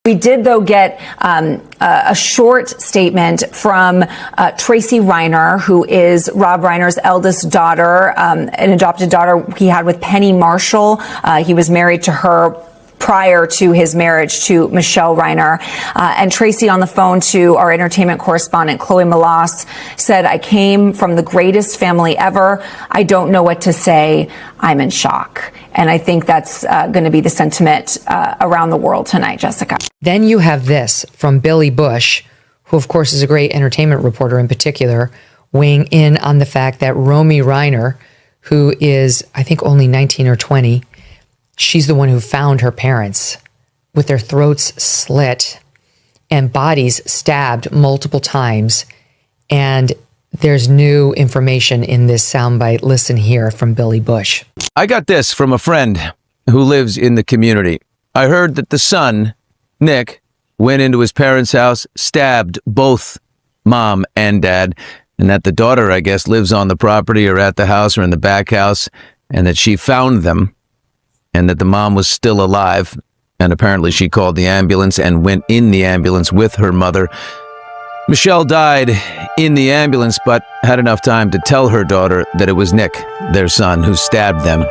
We did, though, get a short statement from Tracy Reiner, who is Rob Reiner's eldest daughter, an adopted daughter he had with Penny Marshall. He was married to her prior to his marriage to Michelle Reiner. And Tracy, on the phone to our entertainment correspondent, Chloe Malas, said, "I came from the greatest family ever. I don't know what to say. I'm in shock." And I think that's going to be the sentiment around the world tonight, Jessica. Then you have this from Billy Bush, who, of course, is a great entertainment reporter in particular, weighing in on the fact that Romy Reiner, who is, I think, only 19 or 20, she's the one who found her parents with their throats slit and bodies stabbed multiple times. And there's new information in this soundbite. Listen here from Billy Bush. I got this from a friend who lives in the community. I heard that the son, Nick, went into his parents' house, stabbed both mom and dad, and that the daughter, I guess, lives on the property or at the house or in the back house, and that she found them, and that the mom was still alive, and apparently she called the ambulance and went in the ambulance with her mother. Michelle died in the ambulance, but had enough time to tell her daughter that it was Nick, their son, who stabbed them,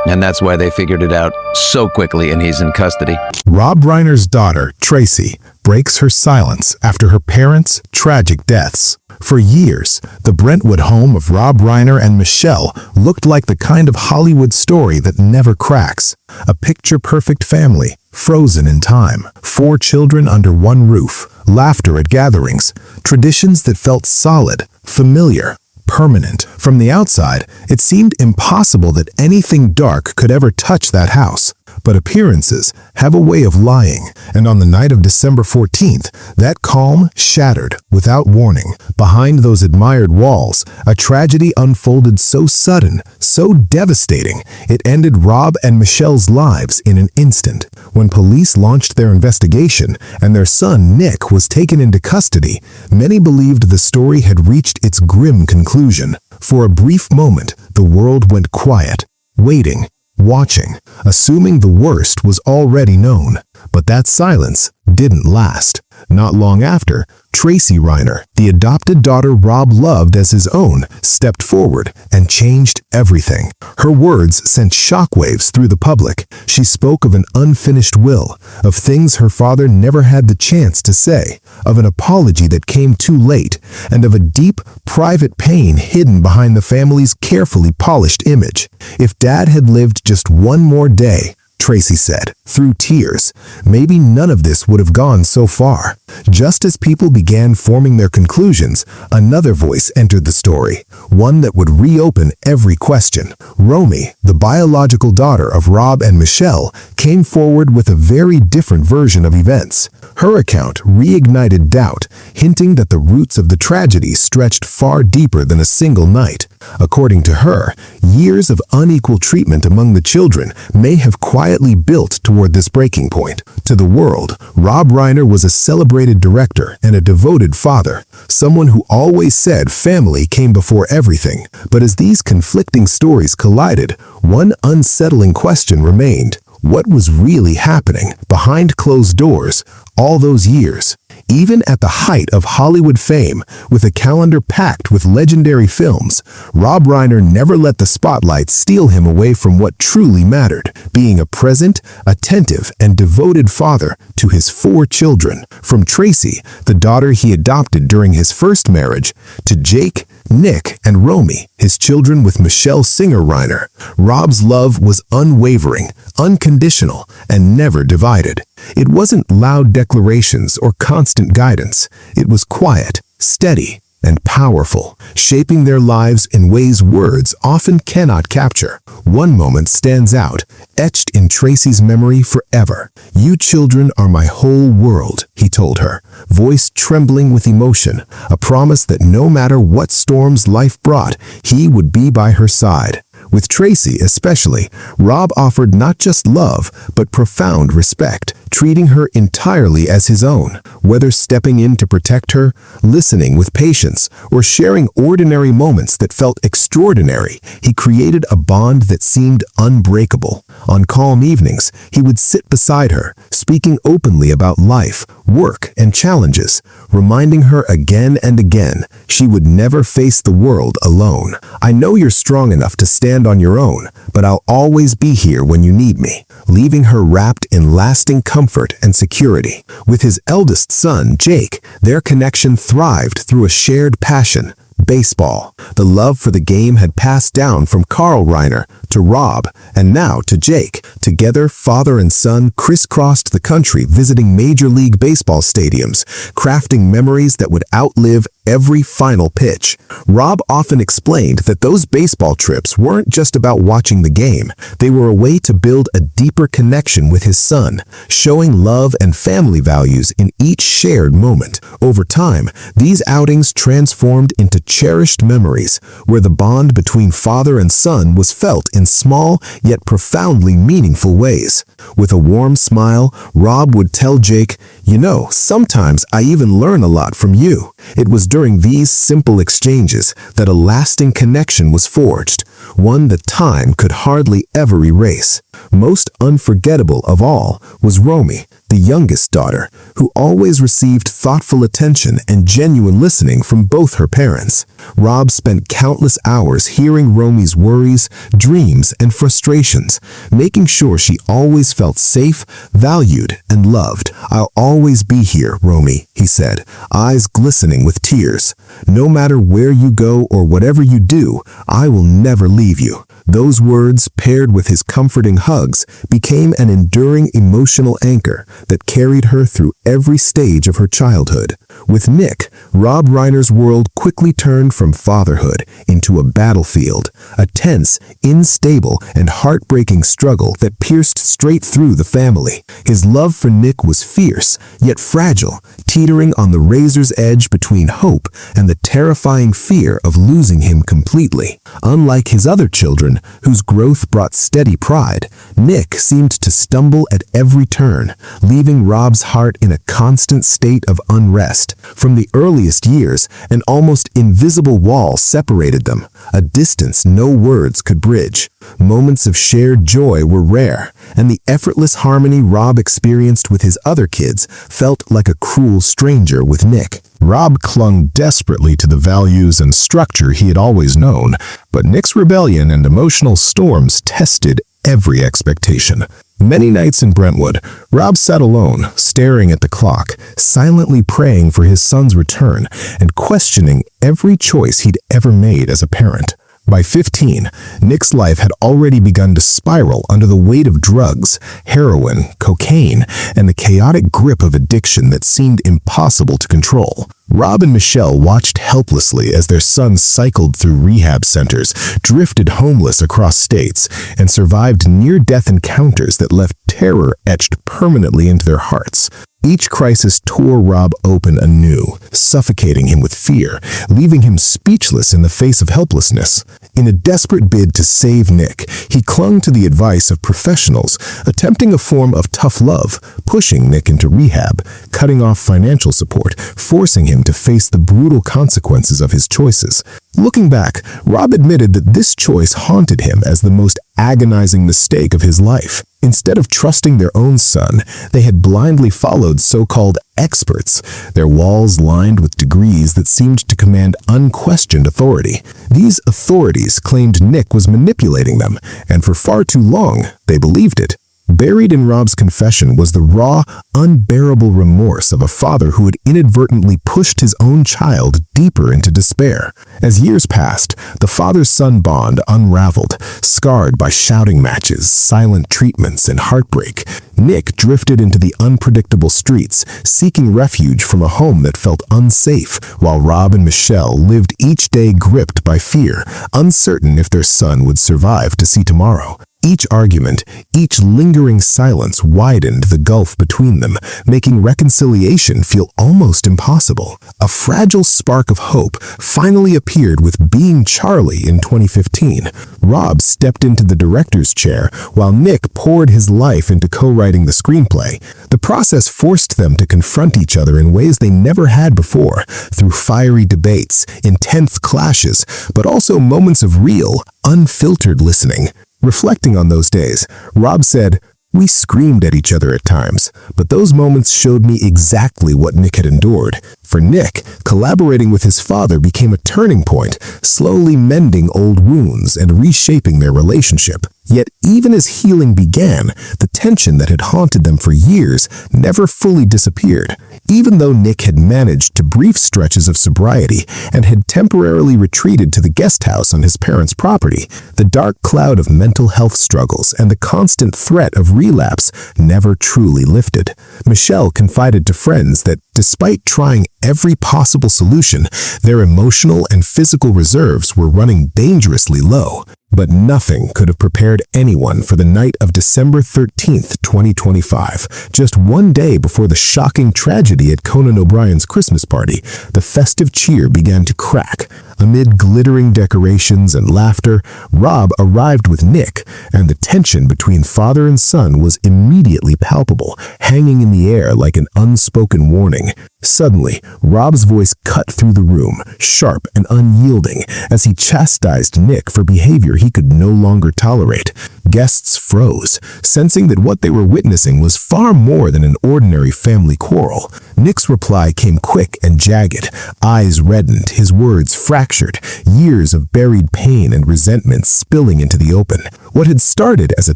and that's why they figured it out so quickly, and he's in custody. Rob Reiner's daughter, Tracy, breaks her silence after her parents' tragic deaths. For years, the Brentwood home of Rob Reiner and Michelle looked like the kind of Hollywood story that never cracks. A picture-perfect family, frozen in time. 4 children under one roof, laughter at gatherings, traditions that felt solid, familiar, permanent. From the outside, it seemed impossible that anything dark could ever touch that house. But appearances have a way of lying, and on the night of December 14th, that calm shattered without warning. Behind those admired walls, a tragedy unfolded so sudden, so devastating, it ended Rob and Michelle's lives in an instant. When police launched their investigation and their son Nick was taken into custody, many believed the story had reached its grim conclusion. For a brief moment, the world went quiet, waiting, watching, assuming the worst was already known. But that silence didn't last. Not long after, Tracy Reiner, the adopted daughter Rob loved as his own, stepped forward and changed everything. Her words sent shockwaves through the public. She spoke of an unfinished will, of things her father never had the chance to say, of an apology that came too late, and of a deep, private pain hidden behind the family's carefully polished image. If Dad had lived just one more day, Tracy said, through tears, maybe none of this would have gone so far. Just as people began forming their conclusions, another voice entered the story, one that would reopen every question. Romy, the biological daughter of Rob and Michelle, came forward with a very different version of events. Her account reignited doubt, hinting that the roots of the tragedy stretched far deeper than a single night. According to her, years of unequal treatment among the children may have quietly built toward this breaking point. To the world, Rob Reiner was a celebrated director and a devoted father, someone who always said family came before everything. But as these conflicting stories collided, one unsettling question remained. What was really happening behind closed doors all those years? Even at the height of Hollywood fame, with a calendar packed with legendary films, Rob Reiner never let the spotlight steal him away from what truly mattered, being a present, attentive, and devoted father to his 4 children. From Tracy, the daughter he adopted during his first marriage, to Jake, Nick, and Romy, his children with Michelle Singer Reiner, Rob's love was unwavering, unconditional, and never divided. It wasn't loud declarations or constant guidance. It was quiet, steady, and powerful, shaping their lives in ways words often cannot capture. One moment stands out, etched in Tracy's memory forever. "You children are my whole world," he told her, voice trembling with emotion, a promise that no matter what storms life brought, he would be by her side. With Tracy especially, Rob offered not just love, but profound respect, treating her entirely as his own. Whether stepping in to protect her, listening with patience, or sharing ordinary moments that felt extraordinary, he created a bond that seemed unbreakable. On calm evenings, he would sit beside her, speaking openly about life, work, and challenges, reminding her again and again she would never face the world alone. "I know you're strong enough to stand on your own, but I'll always be here when you need me," leaving her wrapped in lasting comfort and security. With his eldest son, Jake, their connection thrived through a shared passion: baseball. The love for the game had passed down from Carl Reiner to Rob, and now to Jake. Together, father and son crisscrossed the country visiting Major League Baseball stadiums, crafting memories that would outlive every final pitch. Rob often explained that those baseball trips weren't just about watching the game. They were a way to build a deeper connection with his son, showing love and family values in each shared moment. Over time, these outings transformed into cherished memories, where the bond between father and son was felt in small yet profoundly meaningful ways. With a warm smile, Rob would tell Jake, "You know, sometimes I even learn a lot from you." It was during these simple exchanges that a lasting connection was forged, one that time could hardly ever erase. Most unforgettable of all was Romy, the youngest daughter, who always received thoughtful attention and genuine listening from both her parents. Rob spent countless hours hearing Romy's worries, dreams, and frustrations, making sure she always felt safe, valued, and loved. "I'll always be here, Romy," he said, eyes glistening with tears. "No matter where you go or whatever you do, I will never leave you." Those words, paired with his comforting hugs, became an enduring emotional anchor that carried her through every stage of her childhood. With Nick, Rob Reiner's world quickly turned from fatherhood into a battlefield, a tense, unstable, and heartbreaking struggle that pierced straight through the family. His love for Nick was fierce, yet fragile, teetering on the razor's edge between hope and the terrifying fear of losing him completely. Unlike his other children, whose growth brought steady pride, Nick seemed to stumble at every turn, leaving Rob's heart in a constant state of unrest. From the earliest years, an almost invisible wall separated them, a distance no words could bridge. Moments of shared joy were rare, and the effortless harmony Rob experienced with his other kids felt like a cruel stranger with Nick. Rob clung desperately to the values and structure he had always known, but Nick's rebellion and emotional storms tested every expectation. Many nights in Brentwood, Rob sat alone, staring at the clock, silently praying for his son's return and questioning every choice he'd ever made as a parent. By 15, Nick's life had already begun to spiral under the weight of drugs, heroin, cocaine, and the chaotic grip of addiction that seemed impossible to control. Rob and Michelle watched helplessly as their son cycled through rehab centers, drifted homeless across states, and survived near-death encounters that left terror etched permanently into their hearts. Each crisis tore Rob open anew, suffocating him with fear, leaving him speechless in the face of helplessness. In a desperate bid to save Nick, he clung to the advice of professionals, attempting a form of tough love, pushing Nick into rehab, cutting off financial support, forcing him to face the brutal consequences of his choices. Looking back, Rob admitted that this choice haunted him as the most agonizing mistake of his life. Instead of trusting their own son, they had blindly followed so-called experts, their walls lined with degrees that seemed to command unquestioned authority. These authorities claimed Nick was manipulating them, and for far too long, they believed it. Buried in Rob's confession was the raw, unbearable remorse of a father who had inadvertently pushed his own child deeper into despair. As years passed, the father-son bond unraveled, scarred by shouting matches, silent treatments, and heartbreak. Nick drifted into the unpredictable streets, seeking refuge from a home that felt unsafe, while Rob and Michelle lived each day gripped by fear, uncertain if their son would survive to see tomorrow. Each argument, each lingering silence widened the gulf between them, making reconciliation feel almost impossible. A fragile spark of hope finally appeared with Being Charlie in 2015. Rob stepped into the director's chair while Nick poured his life into co-writing the screenplay. The process forced them to confront each other in ways they never had before, through fiery debates, intense clashes, but also moments of real, unfiltered listening. Reflecting on those days, Rob said, "We screamed at each other at times, but those moments showed me exactly what Nick had endured." For Nick, collaborating with his father became a turning point, slowly mending old wounds and reshaping their relationship. Yet even as healing began, the tension that had haunted them for years never fully disappeared. Even though Nick had managed to brief stretches of sobriety and had temporarily retreated to the guest house on his parents' property, the dark cloud of mental health struggles and the constant threat of relapse never truly lifted. Michelle confided to friends that despite trying every possible solution, their emotional and physical reserves were running dangerously low. But nothing could have prepared anyone for the night of December 13th, 2025. Just one day before the shocking tragedy at Conan O'Brien's Christmas party, the festive cheer began to crack. Amid glittering decorations and laughter, Rob arrived with Nick, and the tension between father and son was immediately palpable, hanging in the air like an unspoken warning. Suddenly, Rob's voice cut through the room, sharp and unyielding, as he chastised Nick for behavior he could no longer tolerate. Guests froze, sensing that what they were witnessing was far more than an ordinary family quarrel. Nick's reply came quick and jagged, eyes reddened, his words fractured, years of buried pain and resentment spilling into the open. What had started as a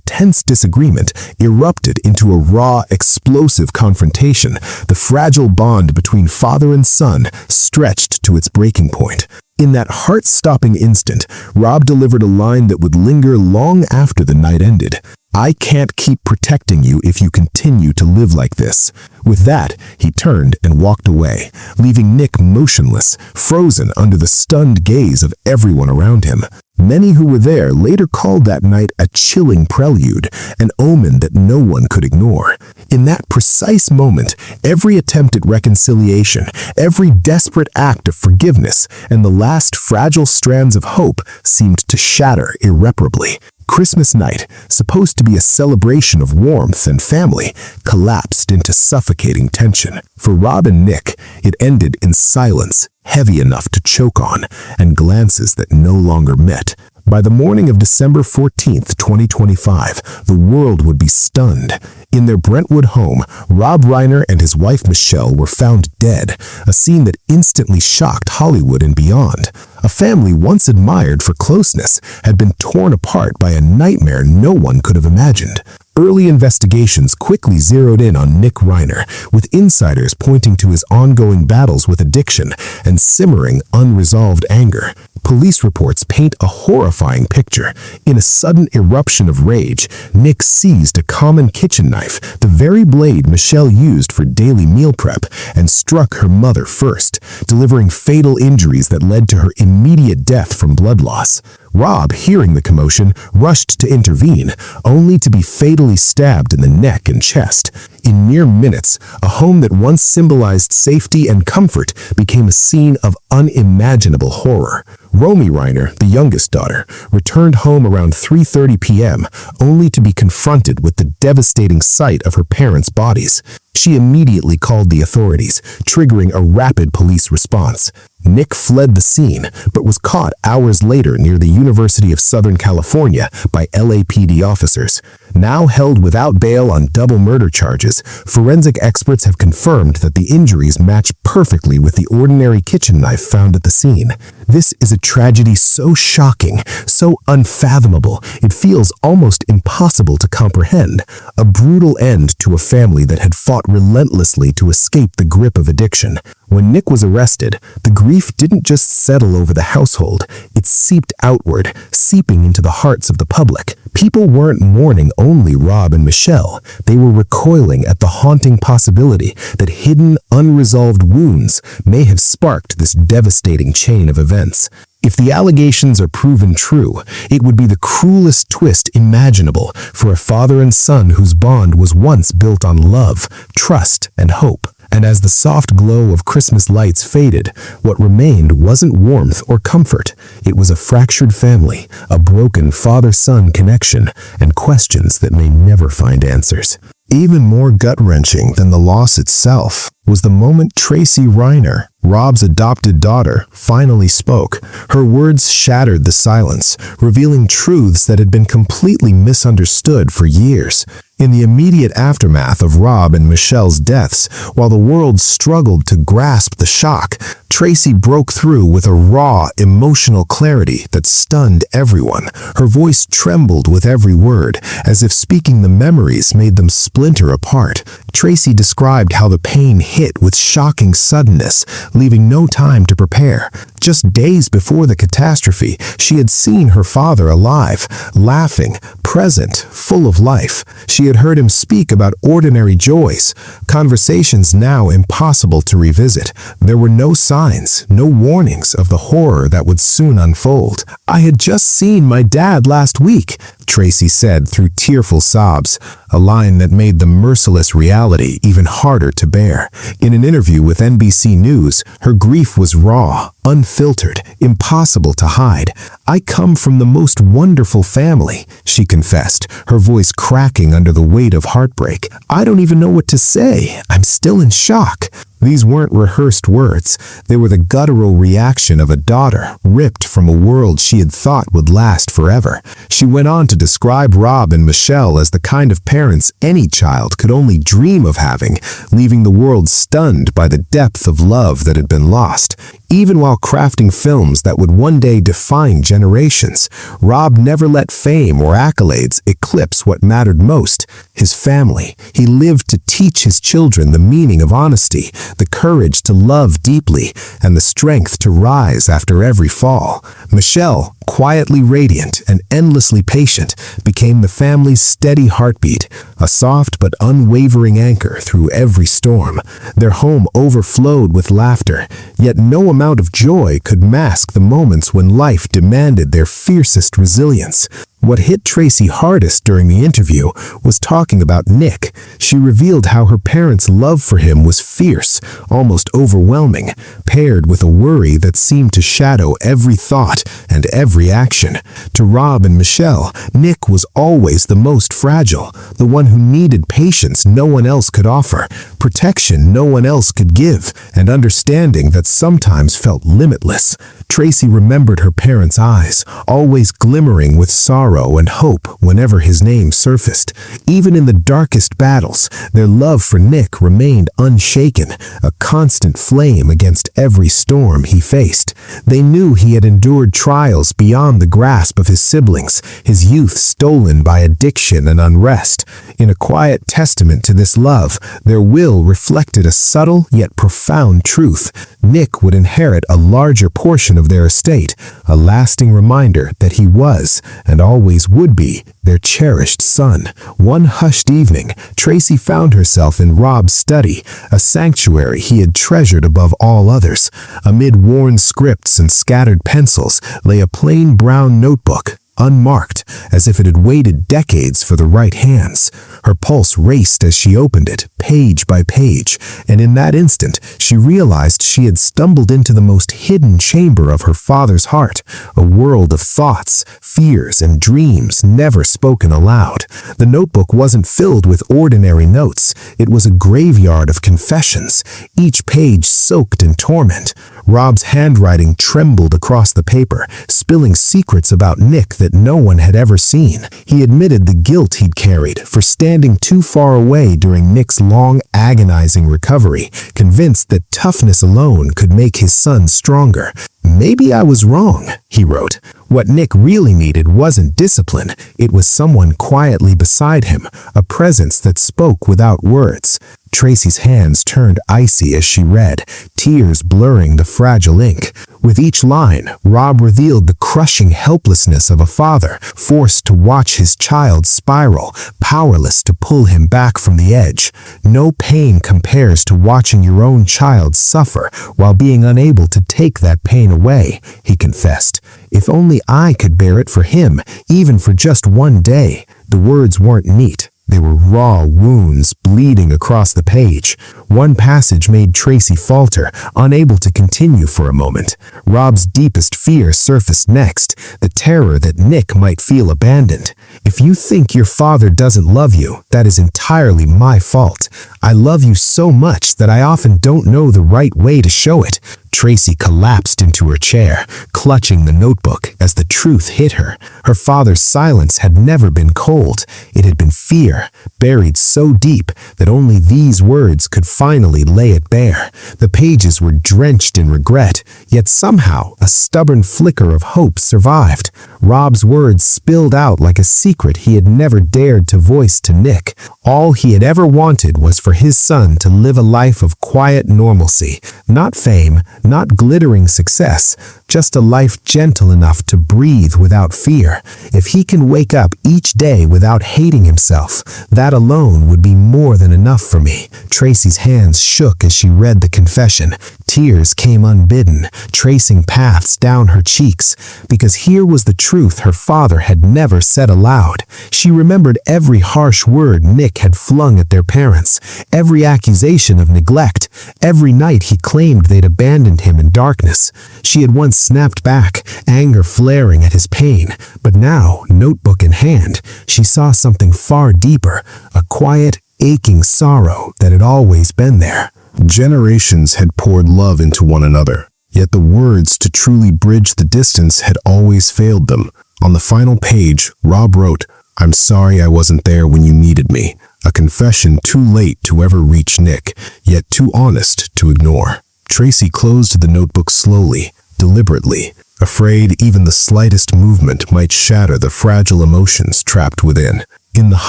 tense disagreement erupted into a raw, explosive confrontation, the fragile bond between father and son stretched to its breaking point. In that heart-stopping instant, Rob delivered a line that would linger long after the night ended. "I can't keep protecting you if you continue to live like this." With that, he turned and walked away, leaving Nick motionless, frozen under the stunned gaze of everyone around him. Many who were there later called that night a chilling prelude, an omen that no one could ignore. In that precise moment, every attempt at reconciliation, every desperate act of forgiveness, and the last fragile strands of hope seemed to shatter irreparably. Christmas night, supposed to be a celebration of warmth and family, collapsed into suffocating tension. For Rob and Nick, it ended in silence, heavy enough to choke on, and glances that no longer met. By the morning of December 14th, 2025, the world would be stunned. In their Brentwood home, Rob Reiner and his wife Michelle were found dead, a scene that instantly shocked Hollywood and beyond. A family once admired for closeness had been torn apart by a nightmare no one could have imagined. Early investigations quickly zeroed in on Nick Reiner, with insiders pointing to his ongoing battles with addiction and simmering, unresolved anger. Police reports paint a horrifying picture. In a sudden eruption of rage, Nick seized a common kitchen knife, the very blade Michelle used for daily meal prep, and struck her mother first, delivering fatal injuries that led to her immediate death from blood loss. Rob, hearing the commotion, rushed to intervene, only to be fatally stabbed in the neck and chest. In mere minutes, a home that once symbolized safety and comfort became a scene of unimaginable horror. Romy Reiner, the youngest daughter, returned home around 3:30 p.m., only to be confronted with the devastating sight of her parents' bodies. She immediately called the authorities, triggering a rapid police response. Nick fled the scene, but was caught hours later near the University of Southern California by LAPD officers. Now held without bail on double murder charges, forensic experts have confirmed that the injuries match perfectly with the ordinary kitchen knife found at the scene. This is a tragedy so shocking, so unfathomable, it feels almost impossible to comprehend. A brutal end to a family that had fought relentlessly to escape the grip of addiction. When Nick was arrested, the grief didn't just settle over the household, it seeped outward, seeping into the hearts of the public. People weren't mourning only Rob and Michelle. They were recoiling at the haunting possibility that hidden, unresolved wounds may have sparked this devastating chain of events. If the allegations are proven true, it would be the cruelest twist imaginable for a father and son whose bond was once built on love, trust, and hope. And as the soft glow of Christmas lights faded, what remained wasn't warmth or comfort. It was a fractured family, a broken father-son connection, and questions that may never find answers. Even more gut-wrenching than the loss itself was the moment Tracy Reiner, Rob's adopted daughter, finally spoke. Her words shattered the silence, revealing truths that had been completely misunderstood for years. In the immediate aftermath of Rob and Michelle's deaths, while the world struggled to grasp the shock, Tracy broke through with a raw, emotional clarity that stunned everyone. Her voice trembled with every word, as if speaking the memories made them splinter apart. Tracy described how the pain hit with shocking suddenness, leaving no time to prepare. Just days before the catastrophe, she had seen her father alive, laughing, present, full of life. She had heard him speak about ordinary joys, conversations now impossible to revisit. There were no signs, no warnings of the horror that would soon unfold. "I had just seen my dad last week," Tracy said through tearful sobs, a line that made the merciless reality even harder to bear. In an interview with NBC News, her grief was raw, unfiltered, impossible to hide. "I come from the most wonderful family," she confessed, her voice cracking under the weight of heartbreak. "I don't even know what to say. I'm still in shock." These weren't rehearsed words. They were the guttural reaction of a daughter ripped from a world she had thought would last forever. She went on to describe Rob and Michelle as the kind of parents any child could only dream of having, leaving the world stunned by the depth of love that had been lost. Even while crafting films that would one day define generations, Rob never let fame or accolades eclipse what mattered most: his family. He lived to teach his children the meaning of honesty, the courage to love deeply, and the strength to rise after every fall. Michelle, quietly radiant and endlessly patient, became the family's steady heartbeat, a soft but unwavering anchor through every storm. Their home overflowed with laughter, yet no amount of joy could mask the moments when life demanded their fiercest resilience. What hit Tracy hardest during the interview was talking about Nick. She revealed how her parents' love for him was fierce, almost overwhelming, paired with a worry that seemed to shadow every thought and every action. To Rob and Michelle, Nick was always the most fragile, the one who needed patience no one else could offer, protection no one else could give, and understanding that sometimes felt limitless. Tracy remembered her parents' eyes, always glimmering with sorrow and hope whenever his name surfaced. Even in the darkest battles, their love for Nick remained unshaken, a constant flame against every storm he faced. They knew he had endured trials beyond the grasp of his siblings, his youth stolen by addiction and unrest. In a quiet testament to this love, their will reflected a subtle yet profound truth. Nick would inherit a larger portion of their estate, a lasting reminder that he was, and always would be, their cherished son. One hushed evening, Tracy found herself in Rob's study, a sanctuary he had treasured above all others. Amid worn scripts and scattered pencils lay a plain brown notebook, unmarked, as if it had waited decades for the right hands. Her pulse raced as she opened it, page by page, and in that instant, she realized she had stumbled into the most hidden chamber of her father's heart, a world of thoughts, fears, and dreams never spoken aloud. The notebook wasn't filled with ordinary notes. It was a graveyard of confessions, each page soaked in torment. Rob's handwriting trembled across the paper, spilling secrets about Nick that no one had ever seen. He admitted the guilt he'd carried for standing too far away during Nick's long, agonizing recovery, convinced that toughness alone could make his son stronger. "Maybe I was wrong," he wrote. What Nick really needed wasn't discipline. It was someone quietly beside him, a presence that spoke without words. Tracy's hands turned icy as she read, tears blurring the fragile ink. With each line, Rob revealed the crushing helplessness of a father, forced to watch his child spiral, powerless to pull him back from the edge. No pain compares to watching your own child suffer while being unable to take that pain away, he confessed. If only I could bear it for him, even for just one day. The words weren't neat. They were raw wounds bleeding across the page. One passage made Tracy falter, unable to continue for a moment. Rob's deepest fear surfaced next, the terror that Nick might feel abandoned. If you think your father doesn't love you, that is entirely my fault. I love you so much that I often don't know the right way to show it. Tracy collapsed into her chair, clutching the notebook as the truth hit her. Her father's silence had never been cold. It had been fear, buried so deep that only these words could finally lay it bare. The pages were drenched in regret, yet somehow a stubborn flicker of hope survived. Rob's words spilled out like a secret he had never dared to voice to Nick. All he had ever wanted was for his son to live a life of quiet normalcy, not fame, not glittering success, just a life gentle enough to breathe without fear. If he can wake up each day without hating himself, that alone would be more than enough for me. Tracy's hands shook as she read the confession. Tears came unbidden, tracing paths down her cheeks, because here was the truth her father had never said aloud. She remembered every harsh word Nick had flung at their parents, every accusation of neglect, every night he claimed they'd abandoned him in darkness. She had once snapped back, anger flaring at his pain, but now, notebook in hand, she saw something far deeper, a quiet, aching sorrow that had always been there. Generations had poured love into one another, yet the words to truly bridge the distance had always failed them. On the final page, Rob wrote, "I'm sorry I wasn't there when you needed me," a confession too late to ever reach Nick, yet too honest to ignore. Tracy closed the notebook slowly, deliberately, afraid even the slightest movement might shatter the fragile emotions trapped within. In the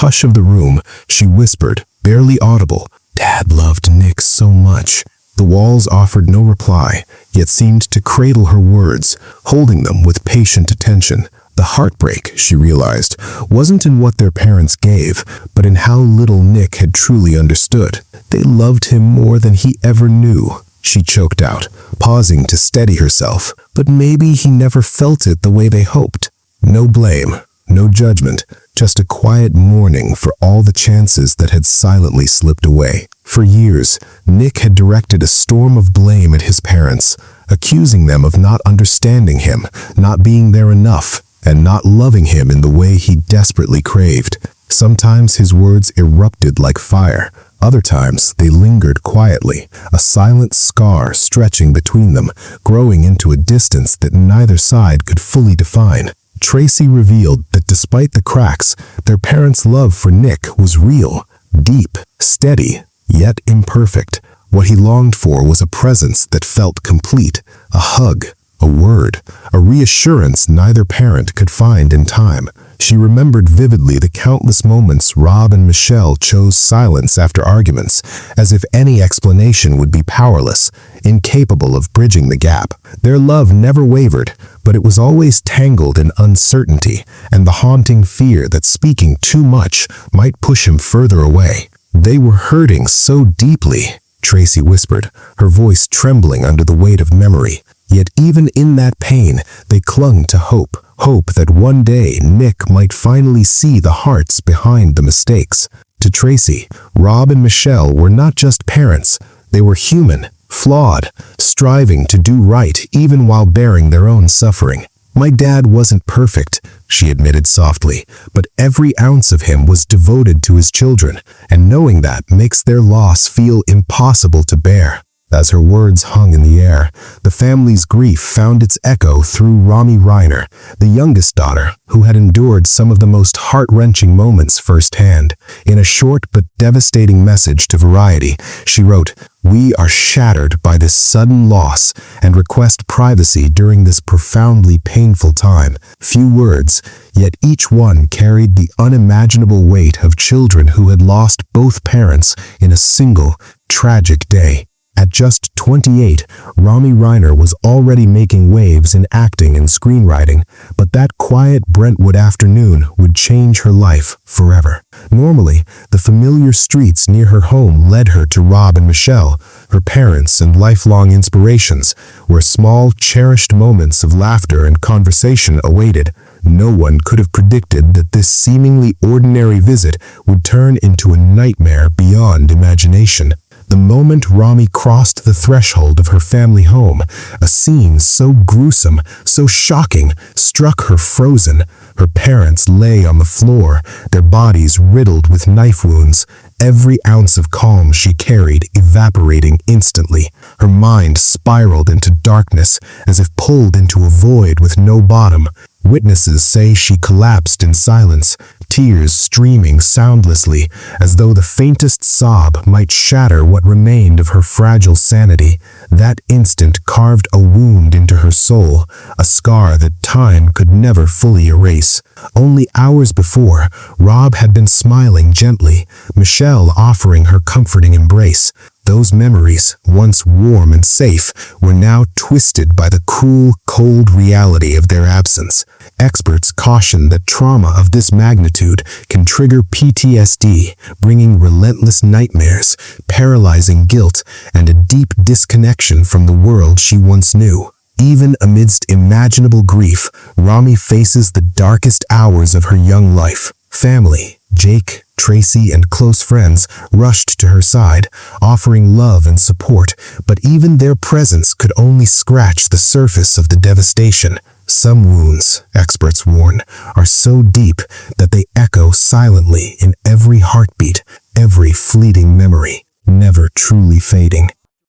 hush of the room, she whispered, barely audible, "Dad loved Nick so much." The walls offered no reply, yet seemed to cradle her words, holding them with patient attention. The heartbreak, she realized, wasn't in what their parents gave, but in how little Nick had truly understood. They loved him more than he ever knew, she choked out, pausing to steady herself. But maybe he never felt it the way they hoped. No blame, no judgment, just a quiet mourning for all the chances that had silently slipped away. For years, Nick had directed a storm of blame at his parents, accusing them of not understanding him, not being there enough, and not loving him in the way he desperately craved. Sometimes his words erupted like fire. Other times, they lingered quietly, a silent scar stretching between them, growing into a distance that neither side could fully define. Tracy revealed that despite the cracks, their parents' love for Nick was real, deep, steady, yet imperfect. What he longed for was a presence that felt complete, a hug, a word, a reassurance neither parent could find in time. She remembered vividly the countless moments Rob and Michelle chose silence after arguments, as if any explanation would be powerless, incapable of bridging the gap. Their love never wavered, but it was always tangled in uncertainty and the haunting fear that speaking too much might push him further away. They were hurting so deeply, Tracy whispered, her voice trembling under the weight of memory. Yet even in that pain, they clung to hope. Hope that one day Nick might finally see the hearts behind the mistakes. To Tracy, Rob and Michelle were not just parents. They were human, flawed, striving to do right even while bearing their own suffering. "My dad wasn't perfect," she admitted softly, "but every ounce of him was devoted to his children, and knowing that makes their loss feel impossible to bear." As her words hung in the air, the family's grief found its echo through Romy Reiner, the youngest daughter, who had endured some of the most heart-wrenching moments firsthand. In a short but devastating message to Variety, she wrote, "We are shattered by this sudden loss and request privacy during this profoundly painful time." Few words, yet each one carried the unimaginable weight of children who had lost both parents in a single, tragic day. At just 28, Romy Reiner was already making waves in acting and screenwriting, but that quiet Brentwood afternoon would change her life forever. Normally, the familiar streets near her home led her to Rob and Michelle, her parents and lifelong inspirations, where small, cherished moments of laughter and conversation awaited. No one could have predicted that this seemingly ordinary visit would turn into a nightmare beyond imagination. The moment Romy crossed the threshold of her family home, a scene so gruesome, so shocking, struck her frozen. Her parents lay on the floor, their bodies riddled with knife wounds, every ounce of calm she carried evaporating instantly. Her mind spiraled into darkness, as if pulled into a void with no bottom. Witnesses say she collapsed in silence, tears streaming soundlessly, as though the faintest sob might shatter what remained of her fragile sanity. That instant carved a wound into her soul, a scar that time could never fully erase. Only hours before, Rob had been smiling gently, Michelle offering her comforting embrace. Those memories, once warm and safe, were now twisted by the cruel, cold reality of their absence. Experts caution that trauma of this magnitude can trigger PTSD, bringing relentless nightmares, paralyzing guilt, and a deep disconnection from the world she once knew. Even amidst imaginable grief, Romy faces the darkest hours of her young life. Family, Jake, Tracy, and close friends rushed to her side, offering love and support, but even their presence could only scratch the surface of the devastation. Some wounds, experts warn, are so deep that they echo silently in every heartbeat, every fleeting memory, never truly fading.